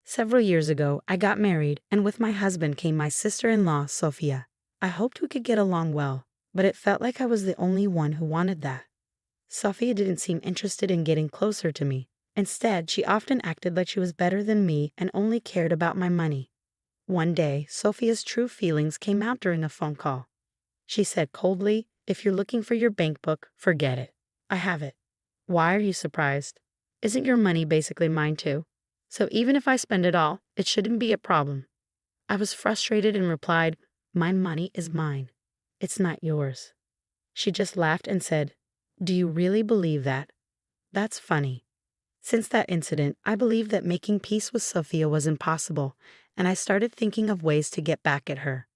Several years ago, I got married, and with my husband came my sister-in-law, Sophia. I hoped we could get along well, but it felt like I was the only one who wanted that. Sophia didn't seem interested in getting closer to me. Instead, she often acted like she was better than me and only cared about my money. One day, Sophia's true feelings came out during a phone call. She said coldly, "If you're looking for your bank book, forget it. I have it." "Why are you surprised? Isn't your money basically mine too? So even if I spend it all, it shouldn't be a problem." I was frustrated and replied, "My money is mine. It's not yours." She just laughed and said, "Do you really believe that? That's funny." Since that incident, I believed that making peace with Sophia was impossible, and I started thinking of ways to get back at her.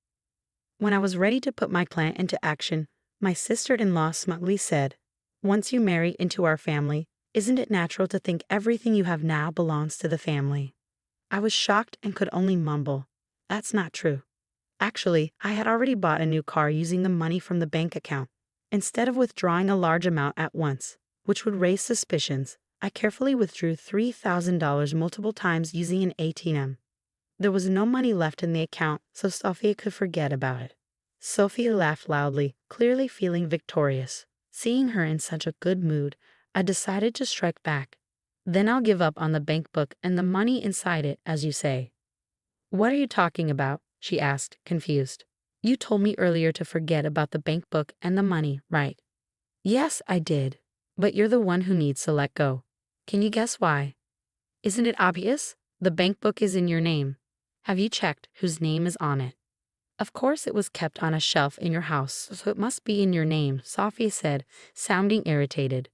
When I was ready to put my plan into action, my sister-in-law smugly said, "Once you marry into our family, isn't it natural to think everything you have now belongs to the family?" I was shocked and could only mumble, "That's not true." Actually, I had already bought a new car using the money from the bank account. Instead of withdrawing a large amount at once, which would raise suspicions, I carefully withdrew $3,000 multiple times using an ATM. There was no money left in the account, so Sophia could forget about it. Sophia laughed loudly, clearly feeling victorious. Seeing her in such a good mood, I decided to strike back. "Then I'll give up on the bank book and the money inside it, as you say." "What are you talking about?" she asked, confused. "You told me earlier to forget about the bank book and the money, right?" "Yes, I did. But you're the one who needs to let go. Can you guess why?" "Isn't it obvious? The bank book is in your name. Have you checked whose name is on it?" "Of course it was kept on a shelf in your house, so it must be in your name," Sophia said, sounding irritated.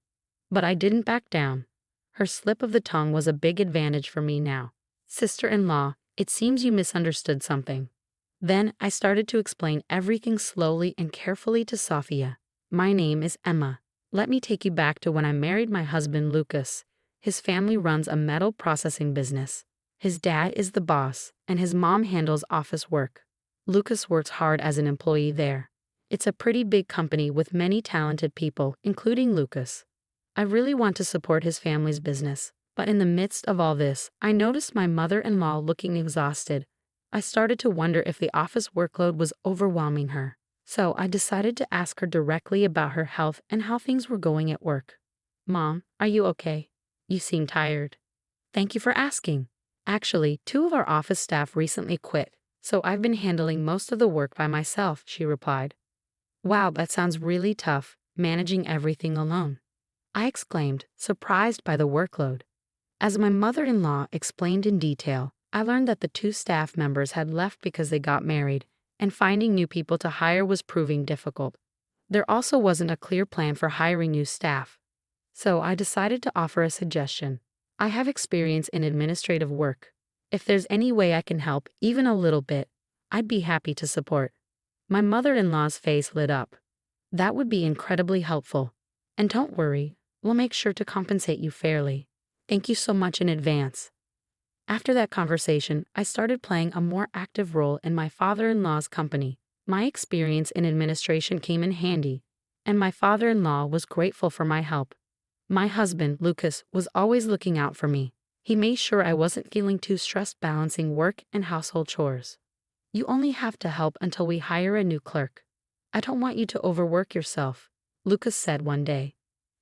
But I didn't back down. Her slip of the tongue was a big advantage for me now. "Sister-in-law, it seems you misunderstood something." Then I started to explain everything slowly and carefully to Sophia. "My name is Emma. Let me take you back to when I married my husband, Lucas. His family runs a metal processing business. His dad is the boss, and his mom handles office work. Lucas works hard as an employee there. It's a pretty big company with many talented people, including Lucas. I really want to support his family's business, but in the midst of all this, I noticed my mother-in-law looking exhausted. I started to wonder if the office workload was overwhelming her. So I decided to ask her directly about her health and how things were going at work. "Mom, are you okay? You seem tired." "Thank you for asking. Actually, 2 of our office staff recently quit, so I've been handling most of the work by myself," she replied. "Wow, that sounds really tough, managing everything alone," I exclaimed, surprised by the workload. As my mother-in-law explained in detail, I learned that the 2 staff members had left because they got married, and finding new people to hire was proving difficult. There also wasn't a clear plan for hiring new staff. So I decided to offer a suggestion. "I have experience in administrative work. If there's any way I can help, even a little bit, I'd be happy to support." My mother-in-law's face lit up. "That would be incredibly helpful. And don't worry, we'll make sure to compensate you fairly. Thank you so much in advance." After that conversation, I started playing a more active role in my father-in-law's company. My experience in administration came in handy, and my father-in-law was grateful for my help. My husband, Lucas, was always looking out for me. He made sure I wasn't feeling too stressed balancing work and household chores. "You only have to help until we hire a new clerk. I don't want you to overwork yourself," Lucas said one day.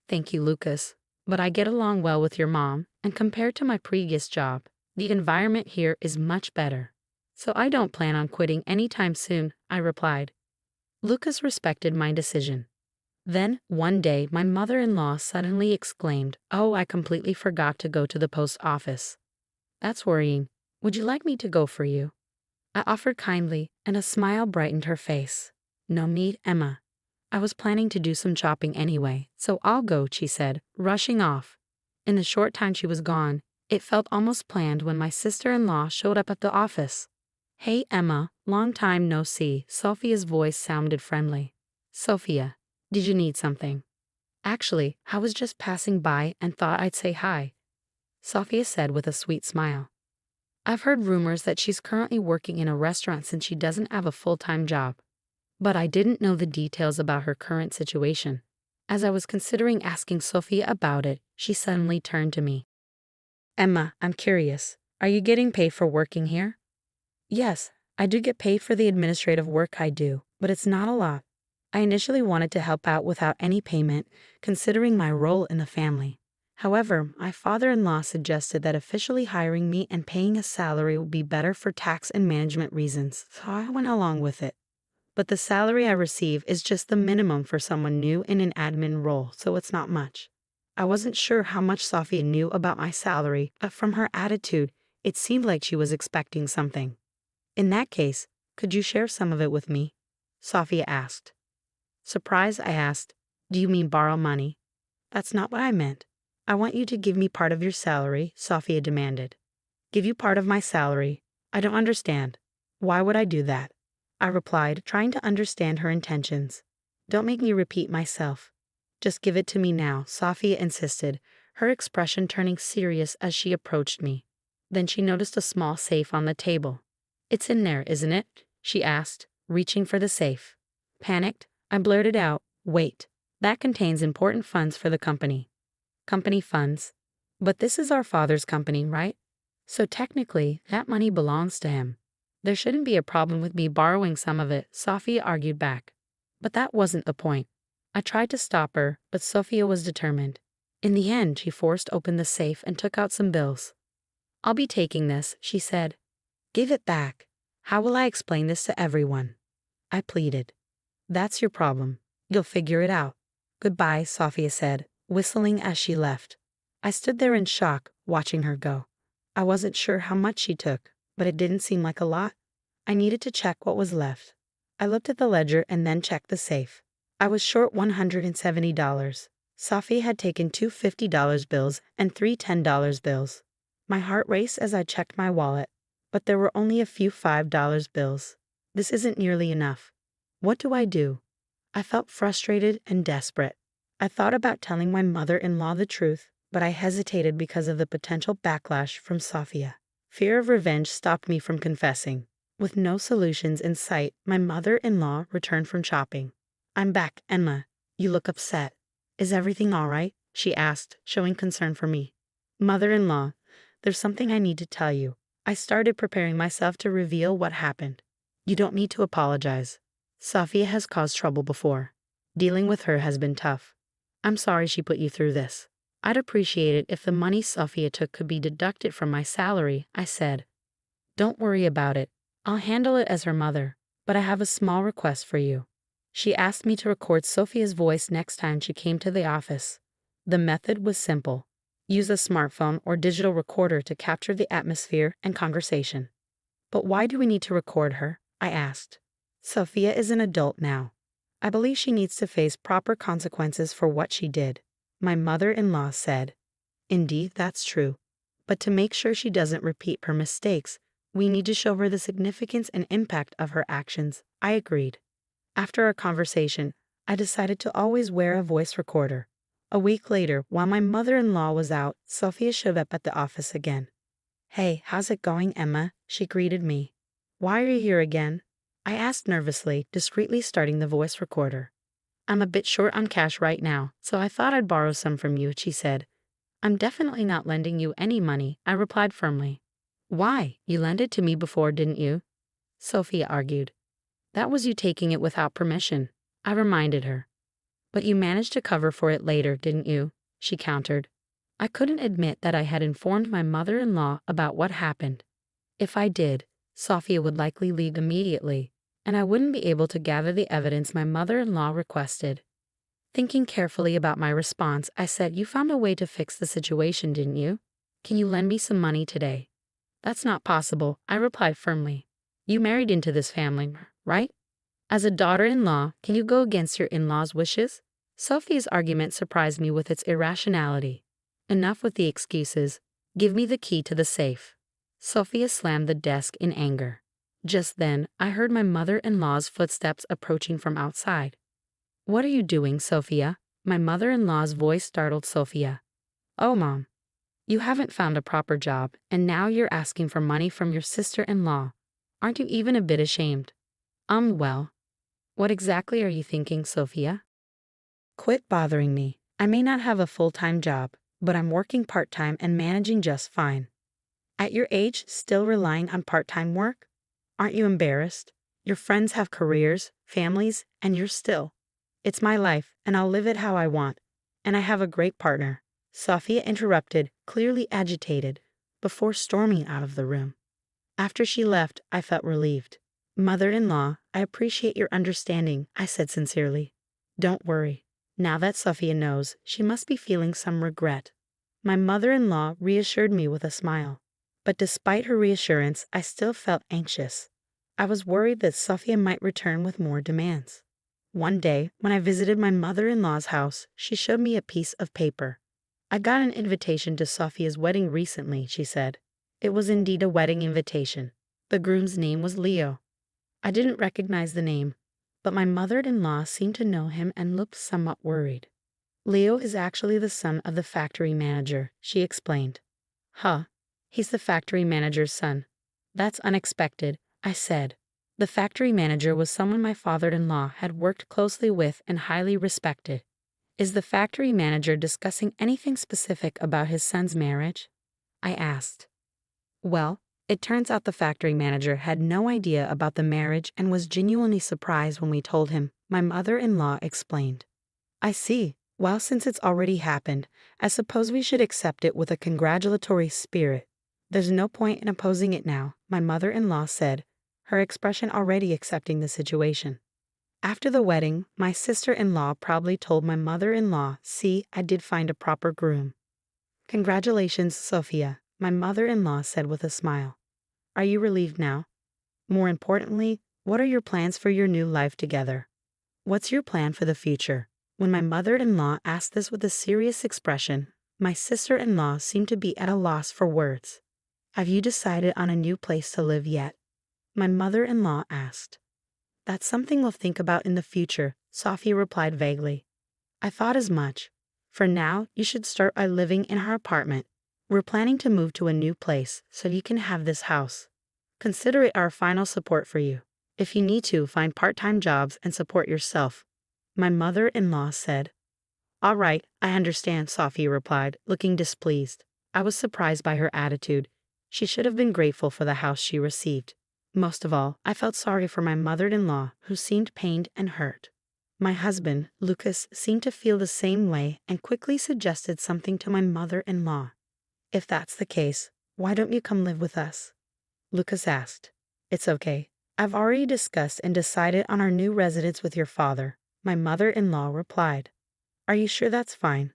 "Thank you, Lucas. But I get along well with your mom, and compared to my previous job, the environment here is much better. So I don't plan on quitting anytime soon," I replied. Lucas respected my decision. Then, one day, my mother-in-law suddenly exclaimed, "Oh, I completely forgot to go to the post office." "That's worrying. Would you like me to go for you?" I offered kindly, and a smile brightened her face. "No need, Emma. I was planning to do some shopping anyway, so I'll go," she said, rushing off. In the short time she was gone, it felt almost planned when my sister-in-law showed up at the office. "Hey, Emma, long time no see." Sophia's voice sounded friendly. "Sophia, did you need something?" "Actually, I was just passing by and thought I'd say hi," Sophia said with a sweet smile. "I've heard rumors that she's currently working in a restaurant since she doesn't have a full-time job. But I didn't know the details about her current situation. As I was considering asking Sophia about it, she suddenly turned to me. "Emma, I'm curious. Are you getting paid for working here? Yes, I do get paid for the administrative work I do, but it's not a lot. I initially wanted to help out without any payment, considering my role in the family. However, my father-in-law suggested that officially hiring me and paying a salary would be better for tax and management reasons, so I went along with it. But the salary I receive is just the minimum for someone new in an admin role, so it's not much. I wasn't sure how much Sophia knew about my salary, but from her attitude, it seemed like she was expecting something. In that case, could you share some of it with me? Sophia asked. Surprised, I asked, do you mean borrow money? That's not what I meant. I want you to give me part of your salary, Sophia demanded. Give you part of my salary? I don't understand. Why would I do that? I replied, trying to understand her intentions. Don't make me repeat myself. Just give it to me now, Sophia insisted, her expression turning serious as she approached me. Then she noticed a small safe on the table. It's in there, isn't it? She asked, reaching for the safe. Panicked, I blurted out, wait, that contains important funds for the company. Company funds? But this is our father's company, right? So technically, that money belongs to him. There shouldn't be a problem with me borrowing some of it, Sophia argued back. But that wasn't the point. I tried to stop her, but Sophia was determined. In the end, she forced open the safe and took out some bills. I'll be taking this, she said. Give it back. How will I explain this to everyone? I pleaded. That's your problem. You'll figure it out. Goodbye, Sophia said, whistling as she left. I stood there in shock, watching her go. I wasn't sure how much she took, but it didn't seem like a lot. I needed to check what was left. I looked at the ledger and then checked the safe. I was short $170. Sophia had taken two $50 bills and three $10 bills. My heart raced as I checked my wallet, but there were only a few $5 bills. This isn't nearly enough. What do I do? I felt frustrated and desperate. I thought about telling my mother-in-law the truth, but I hesitated because of the potential backlash from Sophia. Fear of revenge stopped me from confessing. With no solutions in sight, my mother-in-law returned from shopping. I'm back, Emma. You look upset. Is everything all right? She asked, showing concern for me. Mother-in-law, there's something I need to tell you. I started preparing myself to reveal what happened. You don't need to apologize. Sophia has caused trouble before. Dealing with her has been tough. I'm sorry she put you through this. I'd appreciate it if the money Sophia took could be deducted from my salary, I said. Don't worry about it. I'll handle it as her mother, but I have a small request for you. She asked me to record Sophia's voice next time she came to the office. The method was simple. Use a smartphone or digital recorder to capture the atmosphere and conversation. But why do we need to record her? I asked. Sophia is an adult now. I believe she needs to face proper consequences for what she did. My mother-in-law said. Indeed, that's true. But to make sure she doesn't repeat her mistakes, we need to show her the significance and impact of her actions. I agreed. After our conversation, I decided to always wear a voice recorder. A week later, while my mother-in-law was out, Sophia showed up at the office again. Hey, how's it going, Emma? She greeted me. Why are you here again? I asked nervously, discreetly starting the voice recorder. I'm a bit short on cash right now, so I thought I'd borrow some from you, she said. I'm definitely not lending you any money, I replied firmly. Why? You lent it to me before, didn't you? Sophia argued. That was you taking it without permission, I reminded her. But you managed to cover for it later, didn't you? She countered. I couldn't admit that I had informed my mother-in-law about what happened. If I did, Sophia would likely leave immediately, and I wouldn't be able to gather the evidence my mother-in-law requested. Thinking carefully about my response, I said, You found a way to fix the situation, didn't you? Can you lend me some money today? That's not possible, I replied firmly. You married into this family, right? As a daughter-in-law, can you go against your in-laws' wishes? Sophia's argument surprised me with its irrationality. Enough with the excuses. Give me the key to the safe. Sophia slammed the desk in anger. Just then, I heard my mother-in-law's footsteps approaching from outside. What are you doing, Sophia? My mother-in-law's voice startled Sophia. Oh, Mom. You haven't found a proper job, and now you're asking for money from your sister-in-law. Aren't you even a bit ashamed? Well. What exactly are you thinking, Sophia? Quit bothering me. I may not have a full-time job, but I'm working part-time and managing just fine. At your age, still relying on part-time work? Aren't you embarrassed? Your friends have careers, families, and you're still. It's my life, and I'll live it how I want. And I have a great partner. Sophia interrupted, clearly agitated, before storming out of the room. After she left, I felt relieved. Mother-in-law, I appreciate your understanding, I said sincerely. Don't worry. Now that Sophia knows, she must be feeling some regret. My mother-in-law reassured me with a smile. But despite her reassurance, I still felt anxious. I was worried that Sophia might return with more demands. One day, when I visited my mother-in-law's house, she showed me a piece of paper. I got an invitation to Sophia's wedding recently, she said. It was indeed a wedding invitation. The groom's name was Leo. I didn't recognize the name, but my mother-in-law seemed to know him and looked somewhat worried. Leo is actually the son of the factory manager, she explained. Huh, he's the factory manager's son. That's unexpected, I said. The factory manager was someone my father-in-law had worked closely with and highly respected. Is the factory manager discussing anything specific about his son's marriage? I asked. Well, it turns out the factory manager had no idea about the marriage and was genuinely surprised when we told him, my mother-in-law explained. I see. Well, since it's already happened, I suppose we should accept it with a congratulatory spirit. There's no point in opposing it now, my mother-in-law said, her expression already accepting the situation. After the wedding, my sister-in-law probably told my mother-in-law, see, I did find a proper groom. Congratulations, Sophia, my mother-in-law said with a smile. Are you relieved now? More importantly, what are your plans for your new life together? What's your plan for the future? When my mother-in-law asked this with a serious expression, my sister-in-law seemed to be at a loss for words. Have you decided on a new place to live yet? My mother-in-law asked. That's something we'll think about in the future, Sophia replied vaguely. I thought as much. For now, you should start by living in our apartment. We're planning to move to a new place, so you can have this house. Consider it our final support for you. If you need to, find part-time jobs and support yourself. My mother-in-law said. All right, I understand, Sophia replied, looking displeased. I was surprised by her attitude. She should have been grateful for the house she received. Most of all, I felt sorry for my mother-in-law, who seemed pained and hurt. My husband, Lucas, seemed to feel the same way and quickly suggested something to my mother-in-law. If that's the case, why don't you come live with us? Lucas asked. It's okay. I've already discussed and decided on our new residence with your father, my mother-in-law replied. Are you sure that's fine?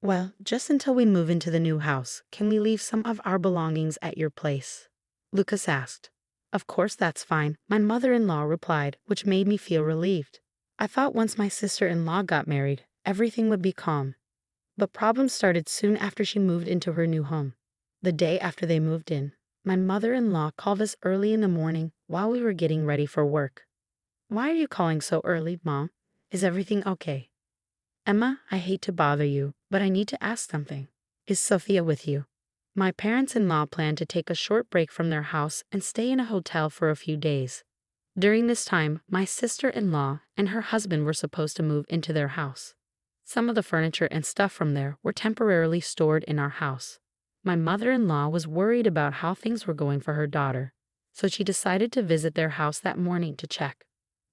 Well, just until we move into the new house, can we leave some of our belongings at your place? Lucas asked. Of course that's fine, my mother-in-law replied, which made me feel relieved. I thought once my sister-in-law got married, everything would be calm. But problems started soon after she moved into her new home. The day after they moved in, my mother-in-law called us early in the morning while we were getting ready for work. Why are you calling so early, Mom? Is everything okay? Emma, I hate to bother you, but I need to ask something. Is Sophia with you? My parents-in-law plan to take a short break from their house and stay in a hotel for a few days. During this time, my sister-in-law and her husband were supposed to move into their house. Some of the furniture and stuff from there were temporarily stored in our house. My mother-in-law was worried about how things were going for her daughter, so she decided to visit their house that morning to check.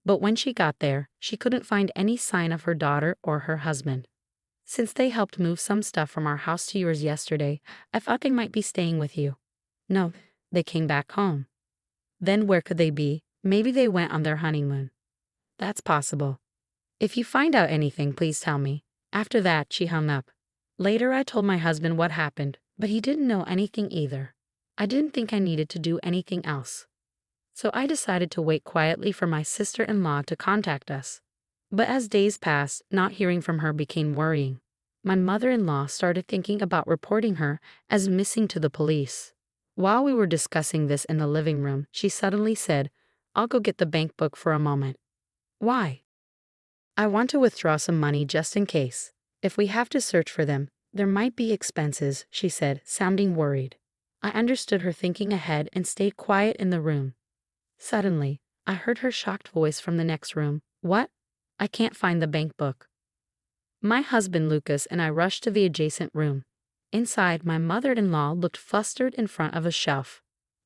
But when she got there, she couldn't find any sign of her daughter or her husband. Since they helped move some stuff from our house to yours yesterday, I thought they might be staying with you. No, they came back home. Then where could they be? Maybe they went on their honeymoon. That's possible. If you find out anything, please tell me. After that, she hung up. Later, I told my husband what happened, but he didn't know anything either. I didn't think I needed to do anything else. So I decided to wait quietly for my sister-in-law to contact us. But as days passed, not hearing from her became worrying. My mother-in-law started thinking about reporting her as missing to the police. While we were discussing this in the living room, she suddenly said, I'll go get the bank book for a moment. Why? I want to withdraw some money just in case. If we have to search for them, there might be expenses, she said, sounding worried. I understood her thinking ahead and stayed quiet in the room. Suddenly, I heard her shocked voice from the next room. What? I can't find the bank book. My husband Lucas and I rushed to the adjacent room. Inside, my mother-in-law looked flustered in front of a shelf.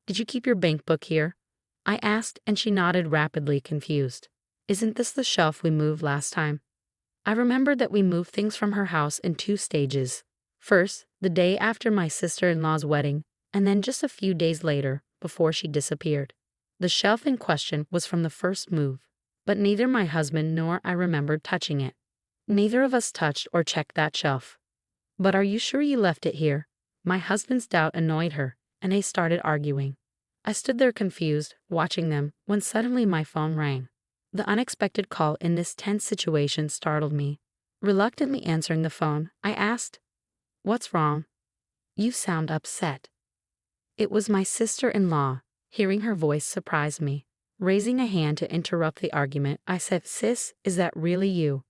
"Did you keep your bank book here?" I asked, and she nodded rapidly, confused. "Isn't this the shelf we moved last time?" I remembered that we moved things from her house in 2 stages. First, the day after my sister-in-law's wedding, and then just a few days later, before she disappeared. The shelf in question was from the first move, but neither my husband nor I remembered touching it. Neither of us touched or checked that shelf. "But are you sure you left it here?" My husband's doubt annoyed her, and they started arguing. I stood there confused, watching them, when suddenly my phone rang. The unexpected call in this tense situation startled me. Reluctantly answering the phone, I asked, "What's wrong? You sound upset." It was my sister-in-law. Hearing her voice surprised me. Raising a hand to interrupt the argument, I said, "Sis, is that really you?"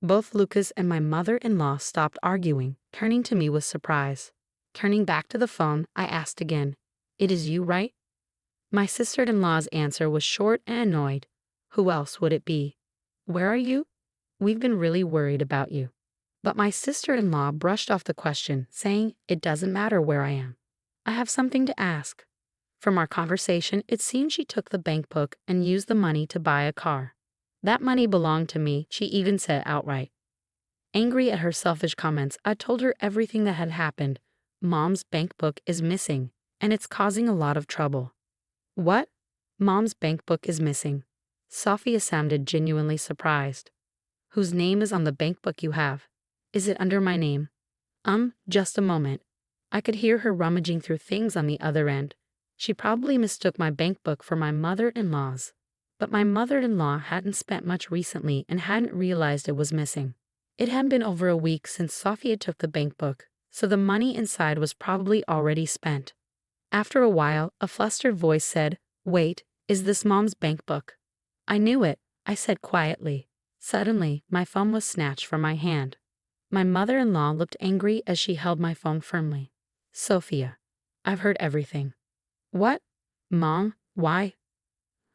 Both Lucas and my mother-in-law stopped arguing, turning to me with surprise. Turning back to the phone, I asked again, "It is you, right?" My sister-in-law's answer was short and annoyed. "Who else would it be? Where are you? We've been really worried about you." But my sister-in-law brushed off the question, saying, "It doesn't matter where I am. I have something to ask." From our conversation, it seemed she took the bank book and used the money to buy a car. That money belonged to me, she even said outright. Angry at her selfish comments, I told her everything that had happened. "Mom's bank book is missing, and it's causing a lot of trouble." "What? Mom's bank book is missing?" Sophia sounded genuinely surprised. "Whose name is on the bank book you have? Is it under my name?" Just a moment." I could hear her rummaging through things on the other end. She probably mistook my bank book for my mother-in-law's. But my mother-in-law hadn't spent much recently and hadn't realized it was missing. It had been over a week since Sophia took the bank book, so the money inside was probably already spent. After a while, a flustered voice said, "Wait, is this Mom's bank book?" "I knew it," I said quietly. Suddenly, my phone was snatched from my hand. My mother-in-law looked angry as she held my phone firmly. "Sophia, I've heard everything." "What? Mom, why?"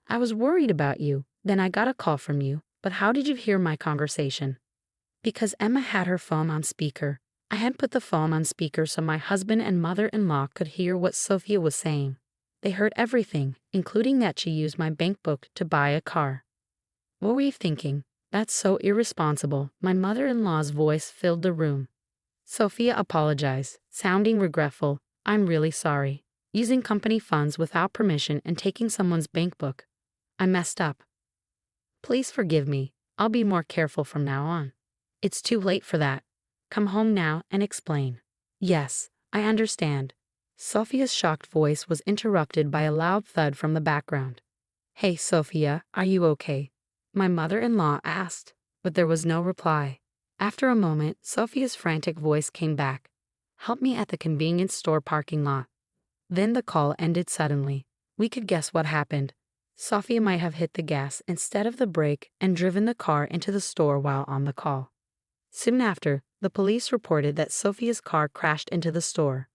"I was worried about you. Then I got a call from you. But how did you hear my conversation?" "Because Emma had her phone on speaker. I had put the phone on speaker so my husband and mother-in-law could hear what Sophia was saying. They heard everything, including that she used my bank book to buy a car." "What were you thinking? That's so irresponsible." My mother-in-law's voice filled the room. Sophia apologized, sounding regretful. "I'm really sorry. Using company funds without permission and taking someone's bank book. I messed up. Please forgive me. I'll be more careful from now on." "It's too late for that. Come home now and explain." "Yes, I understand." Sophia's shocked voice was interrupted by a loud thud from the background. "Hey, Sophia, are you okay?" my mother-in-law asked, but there was no reply. After a moment, Sophia's frantic voice came back. "Help me at the convenience store parking lot." Then the call ended suddenly. We could guess what happened. Sophia might have hit the gas instead of the brake and driven the car into the store while on the call. Soon after, the police reported that Sophia's car crashed into the store.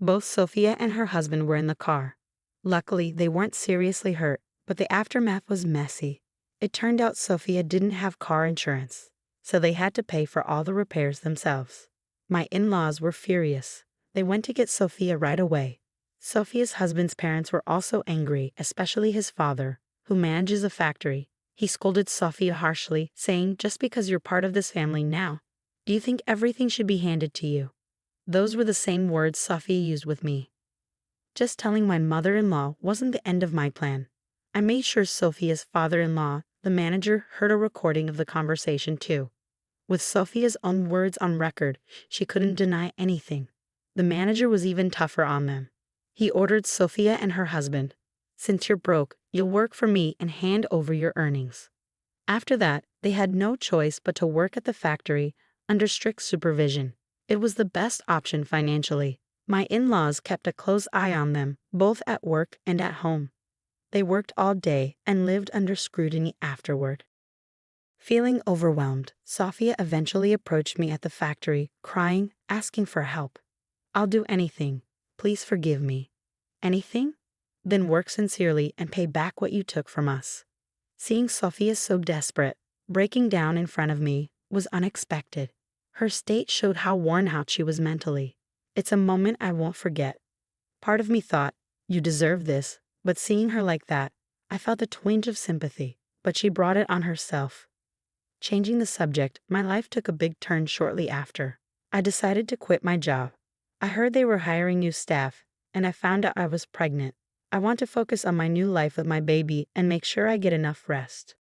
Both Sophia and her husband were in the car. Luckily, they weren't seriously hurt, but the aftermath was messy. It turned out Sophia didn't have car insurance, so they had to pay for all the repairs themselves. My in-laws were furious. They went to get Sophia right away. Sophia's husband's parents were also angry, especially his father, who manages a factory. He scolded Sophia harshly, saying, "Just because you're part of this family now, do you think everything should be handed to you?" Those were the same words Sophia used with me. Just telling my mother-in-law wasn't the end of my plan. I made sure Sophia's father-in-law, the manager, heard a recording of the conversation too. With Sophia's own words on record, she couldn't deny anything. The manager was even tougher on them. He ordered Sophia and her husband, "Since you're broke, you'll work for me and hand over your earnings." After that, they had no choice but to work at the factory under strict supervision. It was the best option financially. My in-laws kept a close eye on them, both at work and at home. They worked all day and lived under scrutiny afterward. Feeling overwhelmed, Sophia eventually approached me at the factory, crying, asking for help. "I'll do anything. Please forgive me." "Anything? Then work sincerely and pay back what you took from us." Seeing Sophia so desperate, breaking down in front of me, was unexpected. Her state showed how worn out she was mentally. It's a moment I won't forget. Part of me thought, you deserve this, but seeing her like that, I felt a twinge of sympathy, but she brought it on herself. Changing the subject, my life took a big turn shortly after. I decided to quit my job. I heard they were hiring new staff, and I found out I was pregnant. I want to focus on my new life with my baby and make sure I get enough rest.